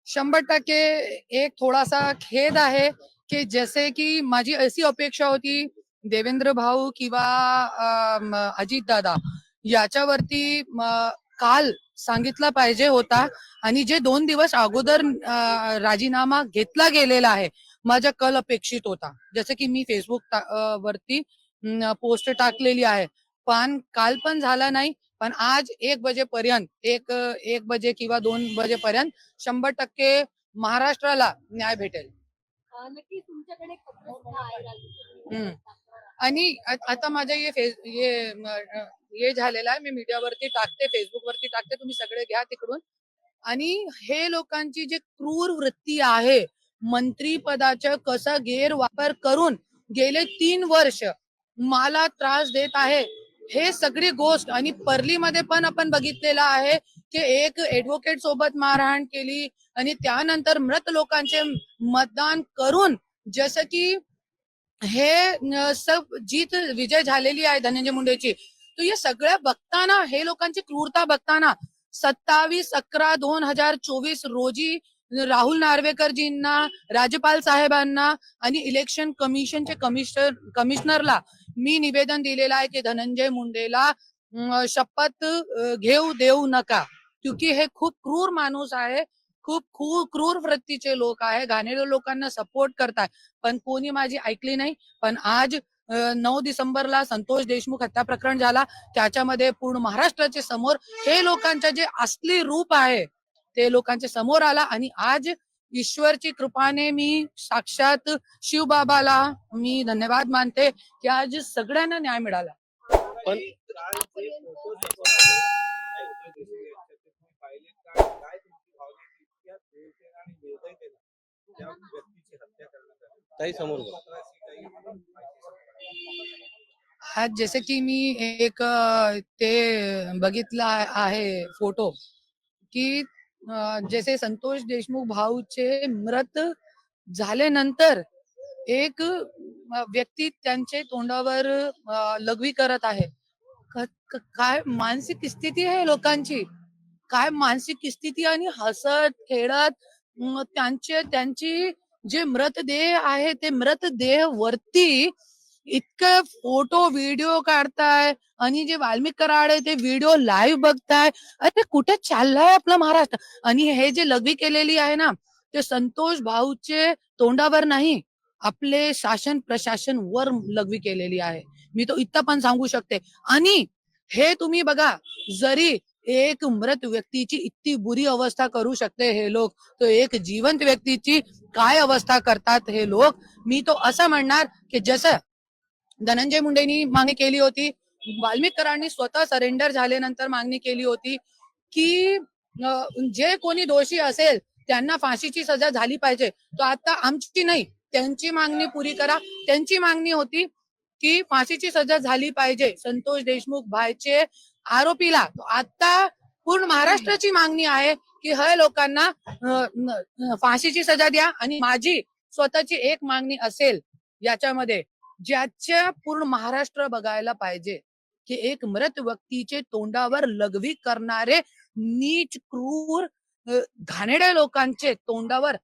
100% एक थोडासा खेद आहे, की जसे की माझी अशी अपेक्षा होती देवेंद्र भाऊ किंवा अजित दादा याच्यावरती काल सांगितलं पाहिजे होता आणि जे 2 दिवस अगोदर राजीनामा घेतला गेलेला आहे माझा कल अपेक्षित होता. जसे की मी फेसबुक वरती पोस्ट टाकलेली आहे, पण काल पण झाला नाही. पण आज 1 बजेपर्यंत एक बजे किंवा 2 बजेपर्यंत 100% महाराष्ट्राला न्याय भेटेल. नक्की तुमच्याकडे एक पत्र सुद्धा आहे आणि आता माझ्या हे झालेलं आहे, मी मीडियावरती टाकते, फेसबुकवरती टाकते, तुम्ही सगळे घ्या तिकडून. आणि हे लोकांची जी क्रूर वृत्ती आहे, मंत्री पदाचा कसा गैरवापर करून गेले 3 वर्ष मला त्रास देत आहे, हे सगळी गोष्ट. आणि पर्लीमध्ये पण आपण बघितलेलं आहे की एक ऍडव्होकेट सोबत मारहाण केली आणि त्यानंतर मृत लोकांचे मतदान करून जसं की हे सब जीत विजय झालेली आहे धनंजय मुंडेची. तो हे सगळ्या बघताना, हे लोकांची क्रूरता बघताना 27/11/2024 रोजी राहुल नार्वेकरजींना, राज्यपाल साहेबांना आणि इलेक्शन कमिशनचे कमिशनरला मी निवेदन दिलेलं आहे की धनंजय मुंडेला शपथ घेऊ देऊ नका, क्योंकि हे खूप क्रूर माणूस आहे, खूप क्रूर वृत्तीचे लोक आहे, घाणेरड्या लोकांना सपोर्ट करताय. पण कोणी माझी ऐकली नाही. पण आज 9 डिसेंबरला संतोष देशमुख हत्या प्रकरण झाला, त्याच्यामध्ये पूर्ण महाराष्ट्राच्या समोर हे लोकांचे जे असली रूप आहे ते लोकांच्या समोर आला. आणि आज ईश्वरची कृपाने मी साक्षात शिवबाबाला मी धन्यवाद मानते की आज सगळ्यांना न्याय मिळाला. पण काही समोर आज जसे की मी एक ते बघितलं आहे फोटो की जसे संतोष देशमुख भाऊचे मृत झाल्यानंतर एक व्यक्ती त्यांचे तोंडावर लघवी करत आहे. काय मानसिक स्थिती आहे लोकांची, काय मानसिक स्थिती. आणि हसत खेळत त्यांची जे मृतदेह आहे ते मृतदेह वरती इतकं फोटो व्हिडिओ काढताय आणि जे वाल्मिक कराड आहे ते व्हिडिओ लाईव्ह बघताय. अरे कुठे चाललाय आपला महाराष्ट्र. आणि हे जे लघवी केलेली आहे ना, ते संतोष भाऊचे तोंडावर नाही, आपले शासन प्रशासन वर लघवी केलेली आहे. मी तो इतकं पण सांगू शकते. आणि हे तुम्ही बघा, जरी एक मृत व्यक्तीची इतकी बुरी अवस्था करू शकते हे लोक, तो एक जिवंत व्यक्तीची काय अवस्था करतात हे लोक. मी तो असं म्हणणार की जसं धनंजय मुंडेंनी मागणी केली होती, वाल्मिक कराडांनी स्वतः सरेंडर झाल्यानंतर मागणी केली होती की जे कोणी दोषी असेल त्यांना फाशीची सजा झाली पाहिजे. तो आता आमची नाही, त्यांची मागणी पुरी करा. त्यांची मागणी होती की फाशीची सजा झाली पाहिजे संतोष देशमुख भाईचे आरोपीला. आता पूर्ण महाराष्ट्राची मागणी आहे की हे लोकांना फाशीची सजा द्या. आणि माझी स्वतःची एक मागणी असेल याच्यामध्ये, ज्याच्या पूर्ण महाराष्ट्र बघायला पाहिजे की एक मृत व्यक्तीचे तोंडावर लघवी करणारे नीच क्रूर घाणेरड्या लोकांचे तोंडावर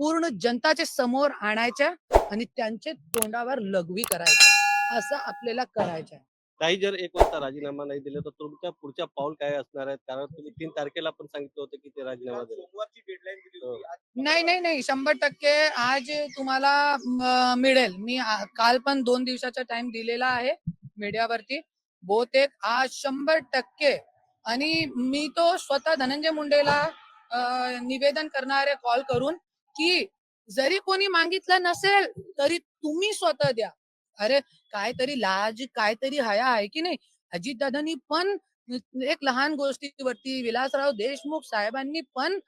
पूर्ण जनताचे समोर आणायच्या आणि त्यांचे तोंडावर लघवी करायचं, असं आपल्याला करायचं आहे. काही जर 1 वाजता राजीनामा नाही दिला तर तुमच्या पुढच्या पाऊल काय असणार आहेत? कारण तुम्ही 3 तारखेला पण सांगितलं होतं की ते राजीनामा नाही, 100% आज तुम्हाला मिळेल. मी काल पण 2 दिवसाचा टाइम दिलेला आहे मीडियावरती. बहुतेक आज 100%. आणि मी तो स्वतः धनंजय मुंडेला निवेदन करणारे कॉल करून की जरी कोणी मागितलं नसेल तरी तुम्ही स्वतः द्या. अरे काहीतरी लाज, काहीतरी हया आहे की नाही. अजितदादांनी पण एक लहान गोष्टीवरती विलासराव देशमुख साहेबांनी पण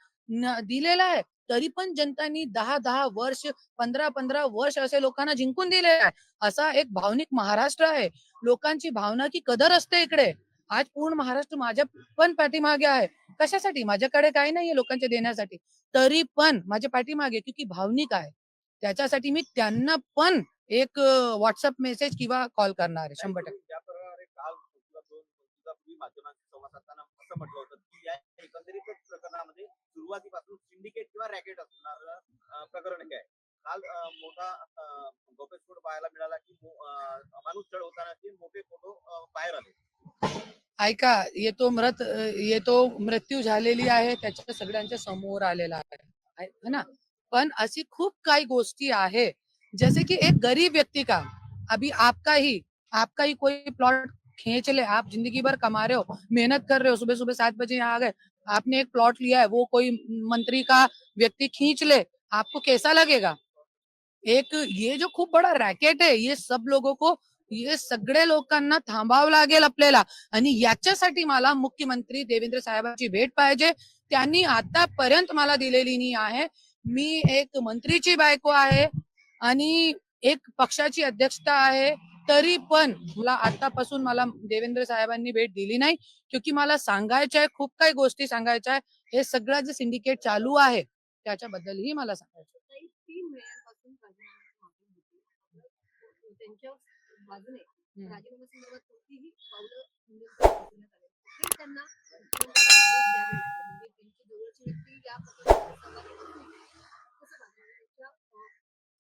दिलेला आहे, तरी पण जनतांनी 10-10 वर्ष, 15-15 वर्ष असे लोकांना जिंकून दिले आहे. असा एक भावनिक महाराष्ट्र आहे. लोकांची भावना की कदर असते इकडे. आज पूर्ण महाराष्ट्र माझ्या पण पाठीमागे आहे. कशासाठी? माझ्याकडे काही नाहीये लोकांच्या देण्यासाठी, तरी पण माझ्या पाठीमागे क्योंकि भावनिक आहे. त्याच्यासाठी मी त्यांना पण एक व्हॉट्सअप मेसेज किंवा कॉल करणार आहे 100%. माध्यमांशी संवाद साधताना असं म्हटलं होतं की या एकंदरीत प्रकरणामध्ये सुरुवातीपासून सिंडिकेट किंवा रॅकेट असणार प्रकरण काय? काल मोठा गौप्यस्फोट पाहायला मिळाला की अमानुष छळ होतानाचे मोठे फोटो बाहेर आले. ऐका, ये तो मृत्यू झालेली आहे त्याच्या सगळ्यांच्या समोर आलेला आहे है ना. पण अशी खूप काही गोष्टी आहे, जैसे कि एक गरीब व्यक्ति का, अभी आपका ही कोई प्लॉट खींच ले, आप जिंदगी भर कमा रहे हो, मेहनत कर रहे हो, सुबह सुबह 7 बजे यहाँ आ गए, आपने एक प्लॉट लिया है, वो कोई मंत्री का व्यक्ति खींच ले, आपको कैसा लगेगा? एक ये जो खूप बडा रॅकेट आहे, ये सब लोगों को, ये सगळे लोकांना थांबावं लागेल आपल्याला. आणि याच्यासाठी मला मुख्यमंत्री देवेंद्र साहेबांची भेट पाहिजे. त्यांनी आतापर्यंत मला दिलेली नाही आहे. मी एक मंत्रीची बायको आहे आणि एक पक्षाची अध्यक्षता आहे, तरी पण मला आतापासून मला देवेंद्र साहेबांनी भेट दिली नाही, क्योंकि मला सांगायचं आहे, खूप काही गोष्टी सांगायच्या आहे. हे सगळं जे सिंडिकेट चालू आहे त्याच्याबद्दलही मला सांगायचं. ताई 3 महिन्यांपासून राजीनाम्याची मागणी होती. त्यांच्या बाजूने राजीनाम्या संदर्भात कोणतीही पावलं उचलण्यात आली. हे त्यांना मुख्यमंत्र्यांना भेट द्यावी लागली. म्हणजे त्यांची जवळची व्यक्ती या प्रकरणात सहभागी होती. कसं पाहता त्यांच्या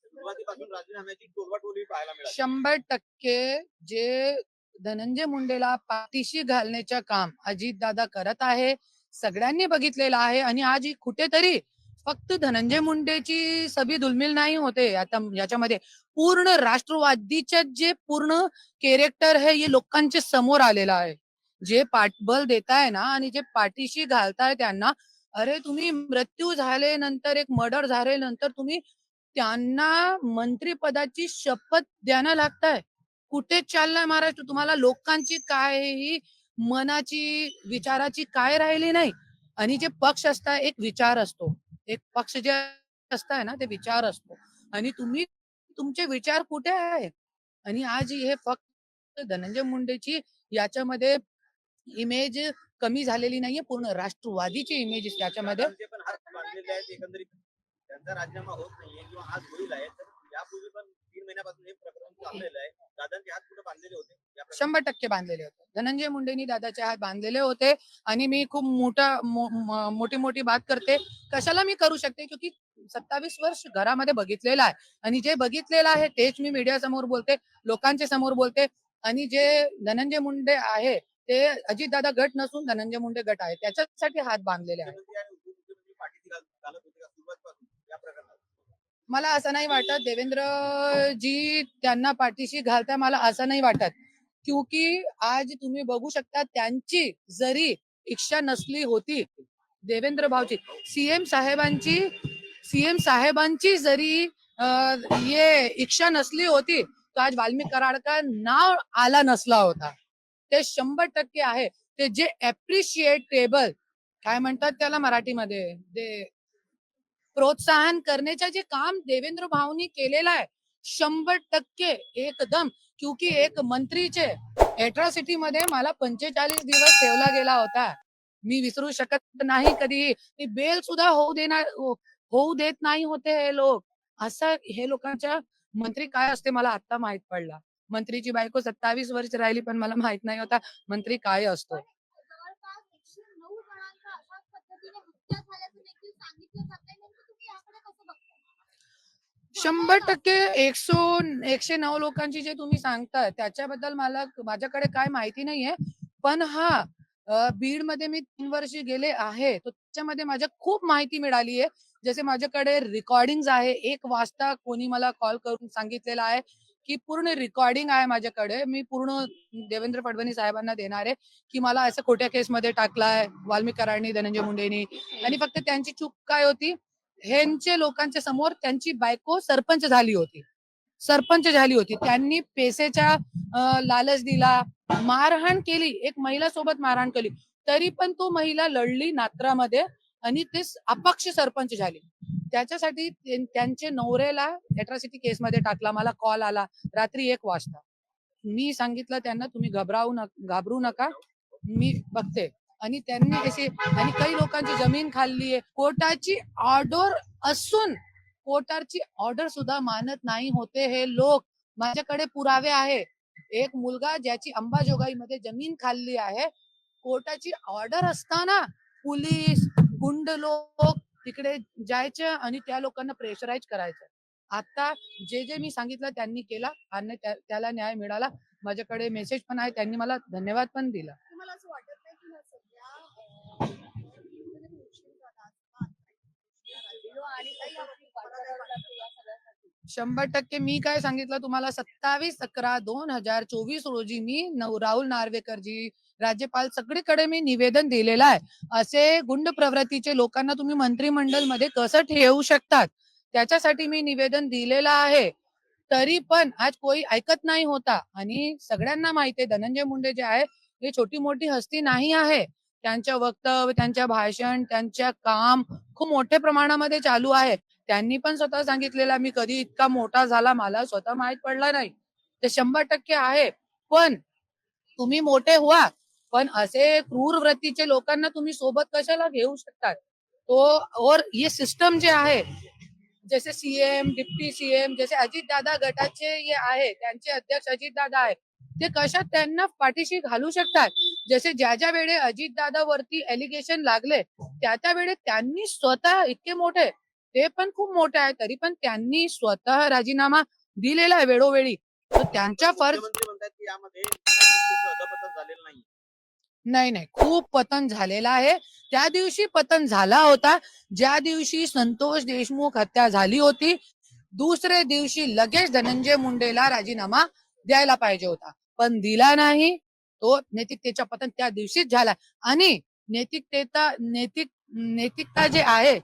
सुरुवातीपासून राजीनाम्याची टोलवाटोली पाहायला मिळाली. 100% जे धनंजय मुंडेला पाठीशी घालण्याचं काम अजितदादा करत आहे, सगळ्यांनी बघितलेलं आहे. आणि आज कुठेतरी फक्त धनंजय मुंडेची सभी दुलमिल नाही होते आता याच्यामध्ये, पूर्ण राष्ट्रवादीचे जे पूर्ण कॅरेक्टर आहे हे लोकांच्या समोर आलेला आहे. जे पाठबळ देताय ना आणि जे पाठीशी घालताय त्यांना, अरे तुम्ही मृत्यू झाल्यानंतर, एक मर्डर झाल्यानंतर तुम्ही त्यांना मंत्रिपदाची शपथ द्यायला लागताय. कुठे चाललाय महाराष्ट्र? तुम्हाला लोकांची काही मनाची, विचाराची काय राहिली नाही. आणि जे पक्ष असता, एक विचार असतो, एक पक्ष जे असताय ना ते विचार असतो, आणि तुम्ही तुमचे विचार कुठे आहे? आणि आज हे फक्त धनंजय मुंडेची याच्यामध्ये इमेज कमी झालेली नाहीये, पूर्ण राष्ट्रवादीची इमेज त्याच्यामध्ये. दादांचे पण हात बांधलेले आहेत एकंदरीत. त्यांचा राजीनामा होत नाहीये किंवा आज होईल आहे, तर यापूर्वी पण 3 महिन्यापासून हे प्रकरण चाललेलं आहे. दादांचे हात कुठे बांधलेले होते या प्रकरणात? 100% बांधलेले होते. धनंजय मुंडेनी दादाचे हात बांधलेले होते. आणि मी खूप मोठी मोठी बात करते, कशाला मी करू शकते, क्योंकि 27 वर्ष घरामध्ये बघितलेलं आहे. आणि जे बघितलेलं आहे तेच मी मीडिया समोर बोलते, लोकांच्या समोर बोलते. आणि जे धनंजय मुंडे आहे ते अजितदादा गट नसून धनंजय मुंडे गट आहे, त्याच्यासाठी हात बांधलेले आहे. मुख्यमंत्री आणि उपमुख्यमंत्री पाठीशी घालत होते का सुरुवातीपासून या प्रकरणात? मला असं नाही वाटत देवेंद्रजी त्यांना पाठीशी घालता, मला असं नाही वाटत. क्योंकि आज तुम्ही बघू शकता, त्यांची जरी इच्छा नसली होती, देवेंद्र भाऊची, सीएम साहेबांची जरी ये इच्छा नसली होती, तो आज वाल्मिक कराडका नाव आला नसला होता. ते 100% आहे. ते जे अप्रिशिएटेबल, काय म्हणतात त्याला मराठीमध्ये, ते प्रोत्साहन करण्याचे जे काम देवेंद्र भाऊनी केलेलं आहे, 100% एकदम. क्योंकि एक मंत्रीचे एट्रॉसिटी मध्ये मला 45 दिवस ठेवला गेला होता. मी विसरू शकत नाही कधीही. मी बेल सुद्धा होऊ देत नाही होते हे लोक. असं हे लोकांच्या मंत्री काय असते मला आता माहित पडला. मंत्रीची बायको 27 वर्ष राहिली, पण मला माहित नाही होता मंत्री काय असतो. जवळपास 109 जणांचा अशाच पद्धतीने हत्या झाल्याचं देखील सांगितलं जातंय. नेमकं तुम्ही याकडे कसं बघताय? 100% 109 लोकांची जे तुम्ही सांगताय त्याच्याबद्दल माझ्याकडे काय माहिती नाहीये. पण बीड मध्ये मी 3 वर्ष गेले आहे, तर त्याच्यामध्ये माझ्या खूप माहिती मिळाली आहे. जसे माझ्याकडे रेकॉर्डिंग आहे, 1 वाजता कोणी मला कॉल करून सांगितलेलं आहे की पूर्ण रेकॉर्डिंग आहे माझ्याकडे. मी पूर्ण देवेंद्र फडणवीस साहेबांना देणार आहे की मला असं खोट्या केसमध्ये टाकलाय वाल्मिक कराडनी, धनंजय मुंडेनी. आणि फक्त त्यांची चूक काय होती, ह्यांचे लोकांच्या समोर त्यांची बायको सरपंच झाली होती. त्यांनी पैसेचा लालच दिला, मारहाण केली, एक महिला सोबत मारहाण केली, तरी पण तो महिला लढली नात्रामध्ये आणि ते अपक्ष सरपंच झाले. त्याच्यासाठी त्यांचे नवऱ्याला अॅट्रॉसिटी केसमध्ये टाकला. मला कॉल आला रात्री 1 वाजता. मी सांगितलं त्यांना, तुम्ही घाबरू नका, मी बघते. आणि त्यांनी कशी, आणि काही लोकांची जमीन खाल्ली आहे. कोर्टाची ऑर्डर असून कोर्टाची ऑर्डर सुद्धा मानत नाही होते हे लोक. माझ्याकडे पुरावे आहे. एक मुलगा ज्याची अंबाजोगाईमध्ये जमीन खाल्ली आहे, कोर्टाची ऑर्डर असताना पोलीस, गुंड लोक तिकडे जायचं आणि त्या लोकांना प्रेशराईज करायचं. आता जे मी सांगितलं त्यांनी केला आणि त्याला न्याय मिळाला. माझ्याकडे मेसेज पण आहे, त्यांनी मला धन्यवाद पण दिला. तुम्हाला असं वाटत नाही की सध्या कुठेतरी उशीर झाला किंवा आणि काही यावरती वाद करावी लागते या सगळ्यासाठी? 100% मी काय सांगितलं तुम्हाला, 27/11/2024 रोजी मी राहुल नार्वेकरजी, राज्यपाल सगळीकडे मी निवेदन दिलेलं आहे. असे गुंड प्रवृत्तीचे लोकांना तुम्ही मंत्रिमंडळ मध्ये कसं ठेवू शकतात, त्याच्यासाठी मी निवेदन दिलेलं आहे. तरी पण आज कोणी ऐकत नाही होता. आणि सगळ्यांना माहिती आहे धनंजय मुंडे जे आहे हे छोटी मोठी हस्ती नाही आहे. त्यांच्या वक्तव्य, त्यांच्या भाषण, त्यांच्या काम खूप मोठ्या प्रमाणामध्ये चालू आहे. त्यांनी पण स्वतः सांगितलेला मी कधी इतका मोठा झाला मला स्वतः माहित पडला नाही. ते 100% आहे. पण तुम्ही मोठे व्हा, पण असे क्रूर वृत्तीचे लोकांना तुम्ही सोबत कशाला घेऊ शकतात? तो और ये सिस्टम जे आहे, जसे सीएम, डिप्टी सीएम, जसे अजितदादा गटाचे जे आहे, त्यांचे अध्यक्ष अजितदादा आहे, ते कशात त्यांना पाठीशी घालू शकतात? जसे ज्या वेळे अजितदादा वरती एलिगेशन लागले, त्या वेळे त्यांनी स्वतः इतके मोठे, ते पण खूप मोठे आहे, तरी पण त्यांनी स्वतः राजीनामा दिलेला आहे वेळोवेळी. तर त्यांच्या फर्ज मुख्यमंत्री म्हणतात की यामध्ये नैतिकतेचं अधपतन झालेलं नाही. नाही, खूप पतन झालेलं आहे. त्या दिवशी पतन झाला होता ज्या दिवशी संतोष देशमुख हत्या झाली होती. दुसरे दिवशी लगेच धनंजय मुंडेला राजीनामा द्यायला पाहिजे होता, पण दिला नाही. तो नैतिकतेचा पतन त्या दिवशीच झाला. आणि नैतिकता जे आहे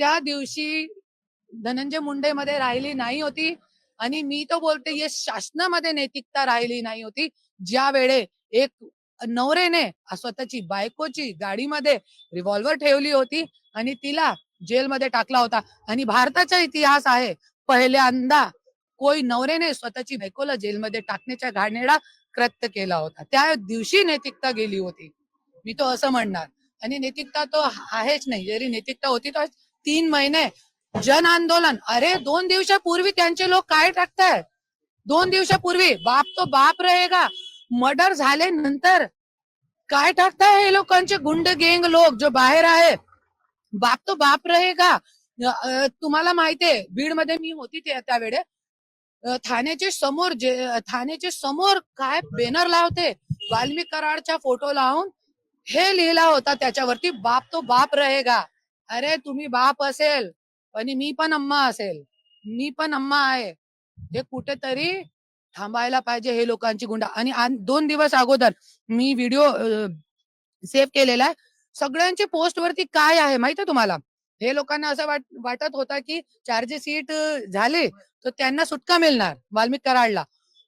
त्या दिवशी धनंजय मुंडे मध्ये राहिली नाही होती. आणि मी तो बोलते ये शासनामध्ये नैतिकता राहिली नाही होती. ज्या वेळे एक नवरेने स्वतःची बायकोची गाडीमध्ये रिव्हॉल्वर ठेवली होती आणि तिला जेलमध्ये टाकला होता. आणि भारताचा इतिहास आहे, पहिल्यांदा कोई नवरेने स्वतःची बायकोला जेलमध्ये टाकण्याच्या घाणेरडा कृत्य केला होता. त्या दिवशी नैतिकता गेली होती, मी तो असं म्हणणार. आणि नैतिकता तो आहेच नाही. जरी नैतिकता होती तर 3 महिने जन आंदोलन, अरे 2 दिवसापूर्वी त्यांचे लोक काय टाकताय? 2 दिवसापूर्वी बाप तो बाप रहेगा मर्डर झाले नंतर काय टाकताय हे लोकांचे गुंड गँग लोक जो बाहेर आहे? बाप तो बाप रहेगा. तुम्हाला माहितीये बीड मध्ये मी होती त्यावेळे, ठाण्याचे समोर काय बॅनर लावते, वाल्मिक कराडचा फोटो लावून हे लिहिला होता त्याच्यावरती, बाप तो बाप रहेगा. अरे तुम्ही बाप असेल आणि मी पण अम्मा असेल, मी पण अम्मा आहे. हे कुठेतरी थांबायला पाहिजे हे लोकांची गुंडा. आणि 2 दिवस अगोदर मी व्हिडिओ सेव्ह केलेला आहे. सगळ्यांच्या पोस्ट वरती काय आहे माहिती आहे तुम्हाला? हे लोकांना असं वाटत होता की चार्जेस सीट झाले तर त्यांना सुटका मिळणार वाल्मिक कराडला.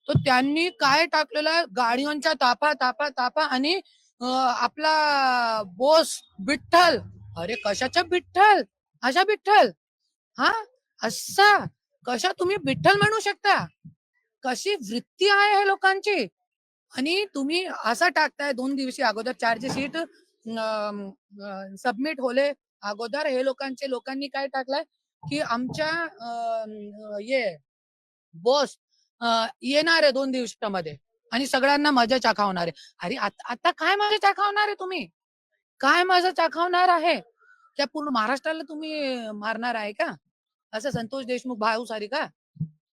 तर त्यांनी काय टाकलेलं, गाडीवरच्या ताफा ताफा ताफा आणि आपला बोस विठ्ठल. अरे कशाचा विठ्ठल? अशा विठ्ठल, हा असा कशा तुम्ही विठ्ठल म्हणू शकता? कशी वृत्ती आहे हे लोकांची? आणि तुम्ही असं टाकताय 2 दिवशी अगोदर चार्जशीट सबमिट होले अगोदर हे लोकांनी काय टाकलंय की आमच्या ये बॉस येणार आहे 2 दिवसामध्ये आणि सगळ्यांना मजा चाखवणार आहे. अरे आता काय मजा चाखवणार आहे तुम्ही? काय मजा चाखवणार आहे? त्या पूर्ण महाराष्ट्राला तुम्ही मारणार आहे का? असं संतोष देशमुख भाऊ सारी का?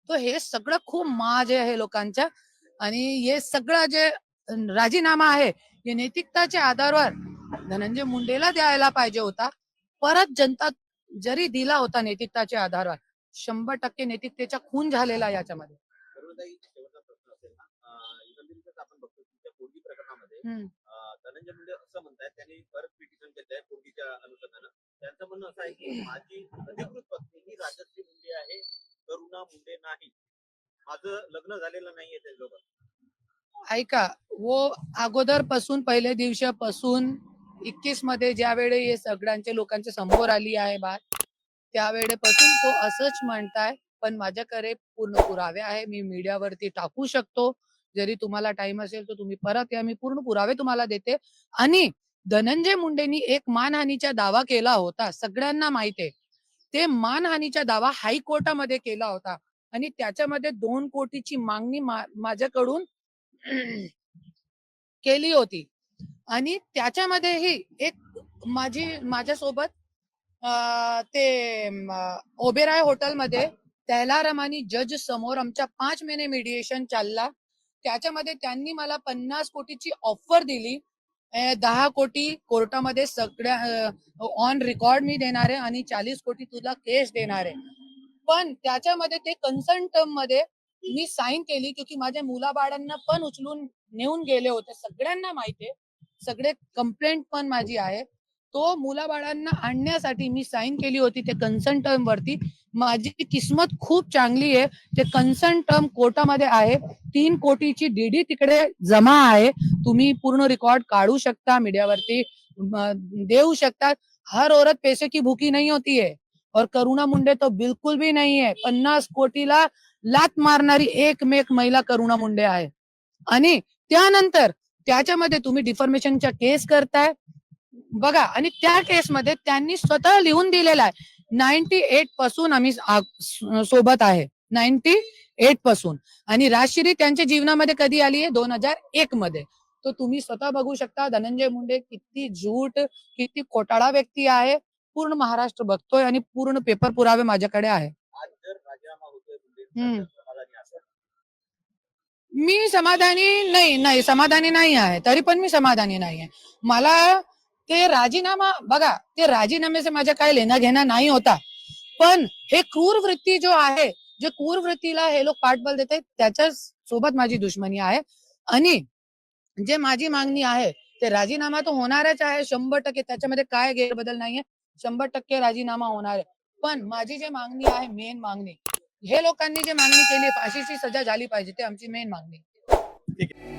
तो हे सगळं खूप माज आहे लोकांच्या. आणि हे सगळं जे राजीनामा आहे हे नैतिकताच्या आधारावर धनंजय मुंडेला द्यायला पाहिजे होता. परत जनता जरी दिला होता नैतिकताच्या आधारावर, 100% नैतिकतेचा खून झालेला याच्यामध्ये. करुणाताई, शेवटचा प्रश्न असेल ना, एकंदरीतच आपण बघतो की त्या पोरगी प्रकरणामध्ये धनंजय मुंडे असं म्हणतायत त्यांनी परत पिटिशन घेतलंय पोरगीच्या अनुषंगानं. त्यांचं म्हणणं असं आहे की माझी अधिकृत पत्नी ही राजश्री मुंडे आहे, करुणा मुंडे नाही. माझं लग्न झालेलं नाहीये त्यांच्यासोबत. ऐका, वो अगोदर पासून पहिल्या दिवसापासून 21 मध्ये ज्या वेळे हे सगळ्यांच्या लोकांच्या समोर आली आहे बात, त्यावेळेपासून तो असंच म्हणताय. पण माझ्याकडे पूर्ण पुरावे आहे, मी मीडियावरती टाकू शकतो. जरी तुम्हाला टाइम असेल तर तुम्ही परत या, मी पूर्ण पुरावे तुम्हाला देते. आणि धनंजय मुंडेंनी एक मानहानीचा दावा केला होता, सगळ्यांना माहिती आहे. ते मानहानीचा दावा हायकोर्टामध्ये केला होता आणि त्याच्यामध्ये 2 कोटीची मागणी माझ्याकडून केली होती. आणि त्याच्यामध्येही एक माझ्यासोबत ते ओबेराय हॉटेलमध्ये तैलाराम आणि जज समोर आमच्या 5 महिने मीडिएशन चालला. त्याच्यामध्ये त्यांनी मला 50 कोटीची ऑफर दिली. 10 कोटी कोर्टामध्ये सगळ्या ऑन रेकॉर्ड मी देणार आहे आणि 40 कोटी तुला केस देणार आहे. पण त्याच्यामध्ये ते कन्सर्न टर्म मध्ये मी साईन केली, क्योंकि माझ्या मुलाबाळांना पण उचलून नेऊन गेले होते. सगळ्यांना माहिती आहे, सगळे कंप्लेंट पण माझी आहे. तो मुलाबाळांना आणण्यासाठी मी साईन केली होती ते कन्सर्न टर्म वरती. माझी किस्मत खूप चांगली आहे. ते कन्सर्न टर्म कोर्टामध्ये आहे. 3 कोटीची डीडी तिकडे जमा आहे. तुम्ही पूर्ण रेकॉर्ड काढू शकता, मीडियावरती देऊ शकता. हर औरत पैसे की भूखी नहीं होती है और करुणा मुंडे तो बिल्कुल भी नहीं है. 50 कोटीला लात मारणारी एकमेक महिला करुणा मुंडे आहे. आणि त्यानंतर त्याच्यामध्ये तुम्ही डिफॉर्मेशनचा केस करताय बघा, आणि त्या केसमध्ये त्यांनी स्वतः लिहून दिलेला आहे 98 पासून आम्ही सोबत आहे, 98 पासून. आणि राजश्री त्यांच्या जीवनामध्ये कधी आली आहे? 2001 मध्ये. तो तुम्ही स्वतः बघू शकता धनंजय मुंडे किती झूट, किती खोटाळा व्यक्ती आहे. पूर्ण महाराष्ट्र बघतोय आणि पूर्ण पेपर पुरावे माझ्याकडे आहे. आज जर राजीनामा होतोय मुंडेंचा, तर समाधानी असाल? मी समाधानी नाही आहे. तरी पण मी समाधानी नाही आहे. मला ते राजीनामा बघा, ते राजीनाम्याचे माझ्या काय लेणं घेणं नाही होता. पण हे क्रूर वृत्ती जो आहे, जे क्रूर वृत्तीला हे लोक पाठबळ देत आहेत, त्याच्या सोबत माझी दुश्मनी आहे. आणि जे माझी मागणी आहे ते राजीनामा तो होणारच आहे 100%. त्याच्यामध्ये काय गैरबदल नाहीये. 100% राजीनामा होणार आहे. पण माझी जे मागणी आहे, मेन मागणी, हे लोकांनी जे मागणी केली फाशीची सजा झाली पाहिजे, ते आमची मेन मागणी. ठीक आहे.